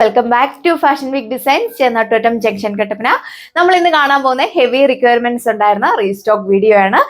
Welcome back to fashion week designs Chennottam junction Kattappana. നമ്മൾ ഇന്ന് കാണാൻ പോകുന്ന ഹെവി റിക്വയർമെന്റ്സ് ഉണ്ടായിരുന്ന റീസ്റ്റോക്ക് വീഡിയോ ആണ്.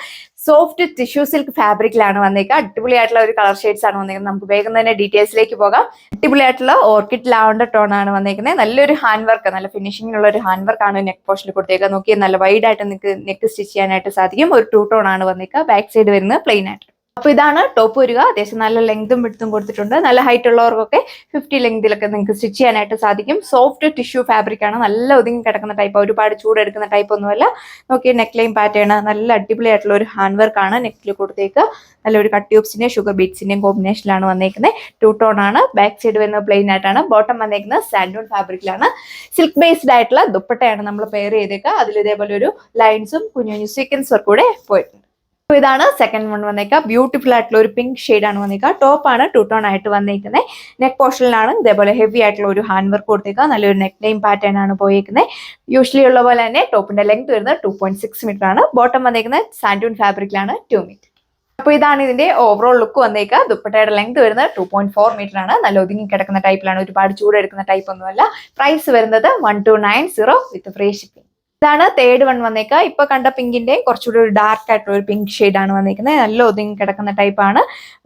സോഫ്റ്റ് ടിഷ്യൂ സിൽക്ക് ഫാബ്രിക്കിലാണ് വന്നേക്കുക. അടിപൊളിയായിട്ടുള്ള ഒരു കളർ ഷെയ്ഡ്സ് ആണ് വന്നേക്കുന്നത്. നമുക്ക് വേഗം തന്നെ ഡീറ്റെയിൽസിലേക്ക് പോകാം. അടിപൊളിയായിട്ടുള്ള ഓർക്കിഡ് ലാവണ്ടർ ടോൺ ആണ് വന്നേക്കുന്നത്. നല്ലൊരു ഹാൻഡ് വർക്ക്, നല്ല ഫിനിഷിംഗ് ഉള്ള ഒരു ഹാൻഡ് വർക്ക് ആണ് നെക്ക് പോർഷനിൽ കൊടുത്തേക്കുക. നോക്കി നല്ല വൈഡ് ആയിട്ട് നിങ്ങൾക്ക് നെക്ക് സ്റ്റിച്ച് ചെയ്യാനായിട്ട് സാധിക്കും. ഒരു 2 ടോൺ ആണ് വന്നേക്കുക. ബാക്ക് സൈഡ് വരുന്നത് പ്ലെയിൻ ആയിട്ട്. അപ്പൊ ഇതാണ് ടോപ്പ് വരിക. അത്യാവശ്യം നല്ല ലെങ്തും വിഡ്ത്തും കൊടുത്തിട്ടുണ്ട്. നല്ല ഹൈറ്റ് ഉള്ളവർക്കൊക്കെ 50 ലെങ്തിലൊക്കെ നിങ്ങൾക്ക് സ്റ്റിച്ച് ചെയ്യാനായിട്ട് സാധിക്കും. സോഫ്റ്റ് ടിഷ്യൂ ഫാബ്രിക് ആണ്. നല്ല ഒതുങ്ങി കിടക്കുന്ന ടൈപ്പ്, ഒരുപാട് ചൂടെടുക്കുന്ന ടൈപ്പ് ഒന്നുമല്ല. നോക്കി നെക്ക് ലൈൻ പാറ്റേൺ നല്ല അടിപൊളിയായിട്ടുള്ള ഒരു ഹാൻഡ് വർക്ക് ആണ് നെക്കിൽ കൊടുത്തേക്ക്. നല്ലൊരു കട്ട് ട്യൂബ്സിന്റെയും ഷുഗർ ബീഡ്സിന്റെയും കോമ്പിനേഷനിലാണ് വന്നേക്കുന്നത്. 2 ടോൺ ആണ്. ബാക്ക് സൈഡ് വരുന്നത് പ്ലെയിൻ ആയിട്ടാണ്. ബോട്ടം വന്നേക്കുന്നത് സാൻഡൂൺ ഫാബ്രിക്കിലാണ്. സിൽക്ക് ബേസ്ഡ് ആയിട്ടുള്ള ദുപ്പട്ടയാണ് നമ്മൾ പെയർ ചെയ്തേക്കുക. അതിൽ ഇതേപോലെ ഒരു ലൈൻസും കുഞ്ഞു സീക്വൻസ് വർക്ക് കൂടെ പോയിട്ടുണ്ട്. ഇതാണ് സെക്കൻഡ് വൺ വന്നേക്കാം. ബ്യൂട്ടിഫുൾ ആയിട്ടുള്ള ഒരു പിങ്ക് ഷെയ്ഡ് ആണ് വന്നേക്കുക. ടോപ്പ് ആണ് 2 ടോൺ ആയിട്ട് വന്നേക്കുന്നത്. നെക്ക് പോർഷനിലാണ് ഇതേപോലെ ഹെവി ആയിട്ടുള്ള ഒരു ഹാൻഡ് വർക്ക് കൊടുത്തേക്കുക. നല്ലൊരു നെക്ക് ലൈൻ പാറ്റേൺ ആണ് പോയേക്കുന്നത്. യൂഷ്വലി ഉള്ള പോലെ തന്നെ ടോപ്പിന്റെ ലെങ്ത് വരുന്നത് 2.6 മീറ്റർ ആണ്. ബോട്ടം വന്നേക്കുന്നത് സാൻഡൂൺ ഫാബ്രിക്കിലാണ് 2 മീറ്റർ. അപ്പോൾ ഇതാണ് ഇതിന്റെ ഓവറോൾ ലുക്ക് വന്നേക്കുക. ദുപ്പട്ടയുടെ ലെങ്ത് വരുന്നത് 2.4 മീറ്റർ ആണ്. നല്ല ഒതുങ്ങി കിടക്കുന്ന ടൈപ്പിലാണ്, ഒരുപാട് ചൂടെടുക്കുന്ന ടൈപ്പ് ഒന്നുമല്ല. പ്രൈസ് വരുന്നത് 1290 വിത്ത് ഫ്രീ ഷിപ്പിംഗ്. ഇതാണ് തേർഡ് വൺ വന്നേക്കുക. ഇപ്പൊ കണ്ട പിങ്കിന്റെ കുറച്ചുകൂടി ഒരു ഡാർക്ക് ആയിട്ടുള്ള ഒരു പിങ്ക് ഷെയ്ഡ് ആണ് വന്നേക്കുന്നത്. നല്ല ഒതുങ്ങി കിടക്കുന്ന ടൈപ്പ് ആണ്,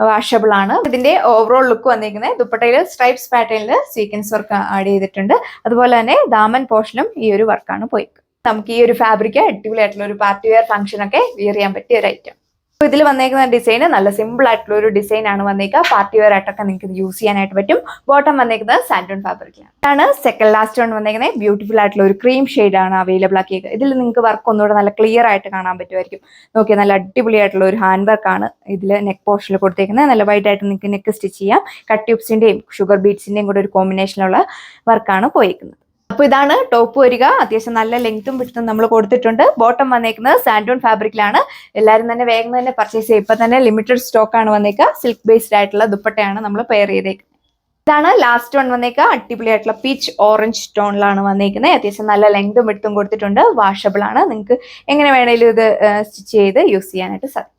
വാഷബിൾ ആണ്. ഇതിന്റെ ഓവറോൾ ലുക്ക് വന്നേക്കുന്നത് ദുപ്പട്ടയിൽ സ്ട്രൈപ്സ് പാറ്റേണിൽ സീക്വൻസ് വർക്ക് ആഡ് ചെയ്തിട്ടുണ്ട്. അതുപോലെ തന്നെ ദാമൻ പോർഷനും ഈ ഒരു വർക്കാണ് പോയി. നമുക്ക് ഈ ഒരു ഫാബ്രിക് അടിപൊളിയായിട്ടുള്ള ഒരു പാർട്ടി വെയർ ഫംഗ്ഷൻ ഒക്കെ വിയർ ചെയ്യാൻ പറ്റിയ ഒരു ഐറ്റം. ഇതിൽ വന്നേക്കുന്ന ഡിസൈൻ നല്ല സിമ്പിൾ ആയിട്ടുള്ള ഒരു ഡിസൈൻ ആണ് വന്നേക്കുക. പാർട്ടി വെയർ ആയിട്ടൊക്കെ നിങ്ങൾക്ക് ഇത് യൂസ് ചെയ്യാനായിട്ട് പറ്റും. ബോട്ടം വന്നേക്കുന്നത് സാൻഡൂൺ ഫാബ്രിക്കിലാണ്. ഇതാണ് സെക്കൻഡ് ലാസ്റ്റ് വൺ വന്നേക്കുന്നത്. ബ്യൂട്ടിഫുൾ ആയിട്ടുള്ള ഒരു ക്രീം ഷെയ്ഡ് ആണ് അവൈലബിൾ ആക്കിയത്. ഇതിൽ നിങ്ങൾക്ക് വർക്ക് ഒന്നുകൂടെ നല്ല ക്ലിയർ ആയിട്ട് കാണാൻ പറ്റുമായിരിക്കും. നോക്കിയാൽ നല്ല അടിപൊളിയായിട്ടുള്ള ഒരു ഹാൻഡ് വർക്ക് ആണ് ഇതിൽ നെക്ക് പോർഷനിൽ കൊടുത്തേക്കുന്നത്. നല്ല വൈഡ് ആയിട്ട് നിങ്ങൾക്ക് നെക്ക് സ്റ്റിച്ച് ചെയ്യാം. കട്ട് ട്യൂബ്സിന്റെയും ഷുഗർ ബീഡ്സിന്റെയും കൂടെ ഒരു കോമ്പിനേഷനുള്ള വർക്കാണ് പോയിരിക്കുന്നത്. അപ്പൊ ഇതാണ് ടോപ്പ് വരിക. അത്യാവശ്യം നല്ല ലെങ്ത്തും വിഡ്ത്തും നമ്മൾ കൊടുത്തിട്ടുണ്ട്. ബോട്ടം വന്നേക്കുന്നത് സാൻഡൂൺ ഫാബ്രിക്കിലാണ്. എല്ലാവരും തന്നെ വേഗം തന്നെ പർച്ചേസ് ചെയ്യും. ഇപ്പൊ തന്നെ ലിമിറ്റഡ് സ്റ്റോക്ക് ആണ് വന്നേക്കുക. സിൽക്ക് ബേസ്ഡ് ആയിട്ടുള്ള ദുപ്പട്ടയാണ് നമ്മൾ പെയർ ചെയ്തേക്കുന്നത്. ഇതാണ് ലാസ്റ്റ് വൺ വന്നേക്കുക. അടിപൊളിയായിട്ടുള്ള പീച്ച് ഓറഞ്ച് ടോണിലാണ് വന്നേക്കുന്നത്. അത്യാവശ്യം നല്ല ലെങ്തും വിഡ്ത്തും കൊടുത്തിട്ടുണ്ട്. വാഷബിൾ ആണ്. നിങ്ങൾക്ക് എങ്ങനെ വേണേലും ഇത് സ്റ്റിച്ച് ചെയ്ത് യൂസ് ചെയ്യാനായിട്ട് സാധിക്കും.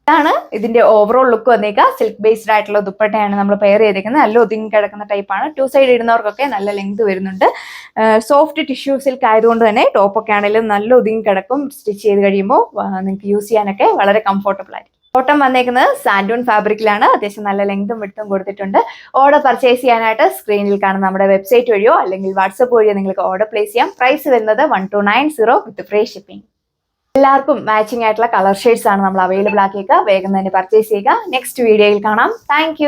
ഇതാണ് ഇതിന്റെ ഓവറോൾ ലുക്ക് വന്നേക്കുക. സിൽക്ക് ബേസ്ഡ് ആയിട്ടുള്ള ദുപ്പട്ടയാണ് നമ്മൾ പെയർ ചെയ്തേക്കുന്നത്. നല്ല ഒതുങ്ങി കിടക്കുന്ന ടൈപ്പാണ്. 2 സൈഡ് ഇടുന്നവർക്കൊക്കെ നല്ല ലെങ്ത് വരുന്നുണ്ട്. സോഫ്റ്റ് ടിഷ്യൂ സിൽക്ക് ആയതുകൊണ്ട് തന്നെ ടോപ്പൊക്കെ ആണെങ്കിലും നല്ല ഒതുങ്ങി കിടക്കും. സ്റ്റിച്ച് ചെയ്ത് കഴിയുമ്പോൾ നിങ്ങൾക്ക് യൂസ് ചെയ്യാനൊക്കെ വളരെ കംഫർട്ടബിൾ ആയിരിക്കും. ബോട്ടം വന്നേക്കുന്നത് സാൻഡൂൺ ഫാബ്രിക്കിലാണ്. അത്യാവശ്യം നല്ല ലെങ്തും വിഡ്ത്തും കൊടുത്തിട്ടുണ്ട്. ഓർഡർ പർച്ചേസ് ചെയ്യാനായിട്ട് സ്ക്രീനിൽ കാണുന്ന നമ്മുടെ വെബ്സൈറ്റ് വഴിയോ അല്ലെങ്കിൽ വാട്സപ്പ് വഴിയോ നിങ്ങൾക്ക് ഓർഡർ പ്ലേസ് ചെയ്യാം. പ്രൈസ് വരുന്നത് 1290 വിത്ത് ഫ്രീ ഷിപ്പിംഗ്. എല്ലാവർക്കും മാച്ചിങ് ആയിട്ടുള്ള കളർ ഷെയ്ഡ്സ് ആണ് നമ്മൾ അവൈലബിൾ ആക്കിയേക്കുക. വേഗം തന്നെ പർച്ചേസ് ചെയ്യുക. നെക്സ്റ്റ് വീഡിയോയിൽ കാണാം. താങ്ക്